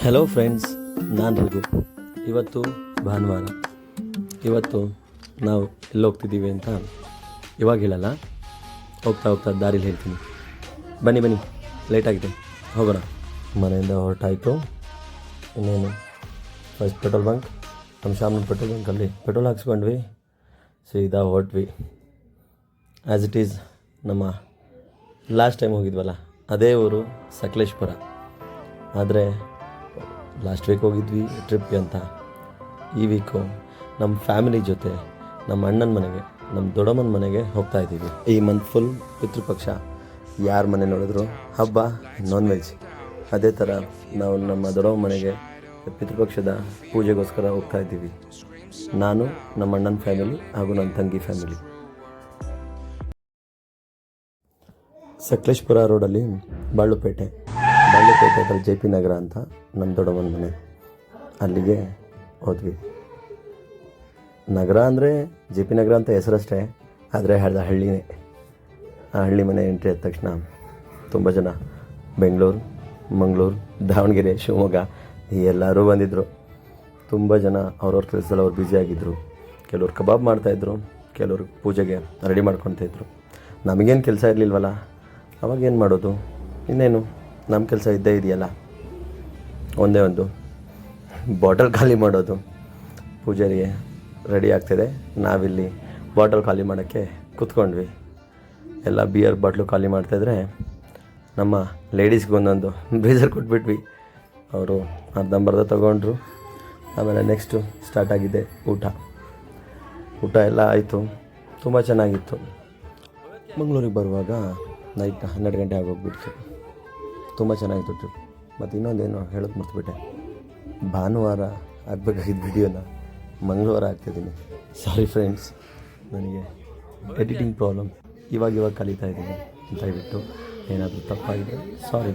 Hello friends, ನಾನು ರಘು. ಇವತ್ತು ಭಾನುವಾರ. ಇವತ್ತು ನಾವು ಎಲ್ಲಿ ಹೋಗ್ತಿದ್ದೀವಿ ಅಂತ ಇವಾಗ ಹೇಳಲ್ಲ, ಹೋಗ್ತಾ ಹೋಗ್ತಾ ದಾರಿಲಿ ಹೇಳ್ತೀನಿ. ಬನ್ನಿ ಲೇಟಾಗಿದೆ, ಹೋಗೋಣ. ಮನೆಯಿಂದ ಹೊರಟಾಯಿತು. ಇನ್ನೇನು ಫಸ್ಟ್ ಪೆಟ್ರೋಲ್ ಬಂಕ್, ನಮ್ಮ ಶಾಮನ ಪೆಟ್ರೋಲ್ ಬಂಕಲ್ಲಿ ಪೆಟ್ರೋಲ್ ಹಾಕ್ಸ್ಕೊಂಡ್ವಿ, ಸೀದಾ ಹೊರಟ್ವಿ. ಆ್ಯಸ್ ಇಟ್ ಈಸ್ ನಮ್ಮ ಲಾಸ್ಟ್ ಟೈಮ್ ಹೋಗಿದ್ವಲ್ಲ ಅದೇ ಊರು ಸಕಲೇಶ್ಪುರ. ಆದರೆ ಲಾಸ್ಟ್ ವೀಕ್ ಹೋಗಿದ್ವಿ ಟ್ರಿಪ್ಗೆ ಅಂತ. ಈ ವೀಕು ನಮ್ಮ ಫ್ಯಾಮಿಲಿ ಜೊತೆ ನಮ್ಮ ಅಣ್ಣನ ಮನೆಗೆ, ನಮ್ಮ ದೊಡ್ಡಮ್ಮನ ಮನೆಗೆ ಹೋಗ್ತಾ ಇದ್ದೀವಿ. ಈ ಮಂತ್ ಫುಲ್ ಪಿತೃಪಕ್ಷ, ಯಾರ ಮನೆ ನೋಡಿದ್ರು ಹಬ್ಬ, ನಾನ್ ವೆಜ್. ಅದೇ ಥರ ನಾವು ನಮ್ಮ ದೊಡ್ಡಮ್ಮನ ಮನೆಗೆ ಪಿತೃಪಕ್ಷದ ಪೂಜೆಗೋಸ್ಕರ ಹೋಗ್ತಾ ಇದ್ದೀವಿ. ನಾನು, ನಮ್ಮ ಅಣ್ಣನ ಫ್ಯಾಮಿಲಿ ಹಾಗೂ ನನ್ನ ತಂಗಿ ಫ್ಯಾಮಿಲಿ. ಸಕಲೇಶ್ಪುರ ರೋಡಲ್ಲಿ ಬಾಳುಪೇಟೆ ಹತ್ರ JP ನಗರ ಅಂತ ನಮ್ಮ ದೊಡ್ಡಮ್ಮನ ಮನೆ, ಅಲ್ಲಿಗೆ ಹೋದ್ವಿ. ನಗರ ಅಂದರೆ JP ನಗರ ಅಂತ ಹೆಸರಷ್ಟೇ, ಆದರೆ ಹಳ್ಳಿನೇ. ಆ ಹಳ್ಳಿ ಮನೆ ಎಂಟ್ರಿ ಆದ ತಕ್ಷಣ ತುಂಬ ಜನ ಬೆಂಗಳೂರು, ಮಂಗಳೂರು, ದಾವಣಗೆರೆ, ಶಿವಮೊಗ್ಗ ಎಲ್ಲರೂ ಬಂದಿದ್ದರು. ತುಂಬ ಜನ ಅವ್ರವ್ರ ಕೆಲಸದಲ್ಲಿ ಅವ್ರು ಬ್ಯುಸಿಯಾಗಿದ್ದರು. ಕೆಲವ್ರು ಕಬಾಬ್ ಮಾಡ್ತಾಯಿದ್ರು, ಕೆಲವರು ಪೂಜೆಗೆ ರೆಡಿ ಮಾಡ್ಕೊತಾಯಿದ್ರು. ನಮಗೇನು ಕೆಲಸ ಇರಲಿಲ್ವಲ್ಲ, ಅವಾಗೇನು ಮಾಡೋದು, ಇನ್ನೇನು ನಮ್ಮ ಕೆಲಸ ಇದ್ದೇ ಇದೆಯಲ್ಲ, ಒಂದೇ ಒಂದು ಬಾಟಲ್ ಖಾಲಿ ಮಾಡೋದು. ಪೂಜಾರಿಗೆ ರೆಡಿ ಆಗ್ತಿದೆ, ನಾವಿಲ್ಲಿ ಬಾಟಲ್ ಖಾಲಿ ಮಾಡೋಕ್ಕೆ ಕೂತ್ಕೊಂಡ್ವಿ. ಎಲ್ಲ ಬಿಯರ್ ಬಾಟ್ಲು ಖಾಲಿ ಮಾಡ್ತಾಯಿದ್ರೆ ನಮ್ಮ ಲೇಡೀಸ್ಗೆ ಒಂದೊಂದು ಬೇಜಾರು ಕೊಟ್ಬಿಟ್ವಿ. ಅವರು ಅರ್ಧಂಬರ್ಧ ತೊಗೊಂಡ್ರು. ಆಮೇಲೆ ನೆಕ್ಸ್ಟು ಸ್ಟಾರ್ಟ್ ಆಗಿದೆ ಊಟ ಎಲ್ಲ ಆಯಿತು, ತುಂಬ ಚೆನ್ನಾಗಿತ್ತು. ಮಂಗಳೂರಿಗೆ ಬರುವಾಗ ನೈಟ್ 12 ಗಂಟೆ ಆಗೋಗ್ಬಿಡ್ತು. ತುಂಬ ಚೆನ್ನಾಗಿತ್ತು ಟ್ರಿಪ್. ಮತ್ತು ಇನ್ನೊಂದೇನು ಹೇಳೋದು ಮರ್ತುಬಿಟ್ಟೆ, ಭಾನುವಾರ ಆಗಬೇಕಾಗಿದ್ದ ವಿಡಿಯೋನ ಮಂಗಳವಾರ ಆಗ್ತಿದ್ದೀನಿ. ಸಾರಿ ಫ್ರೆಂಡ್ಸ್, ನನಗೆ ಎಡಿಟಿಂಗ್ ಪ್ರಾಬ್ಲಮ್ ಇವಾಗ ಕಲಿತಾ ಇದ್ದೀನಿ. ದಯವಿಟ್ಟು ಏನಾದರೂ ತಪ್ಪಾಗಿದೆ ಸಾರಿ.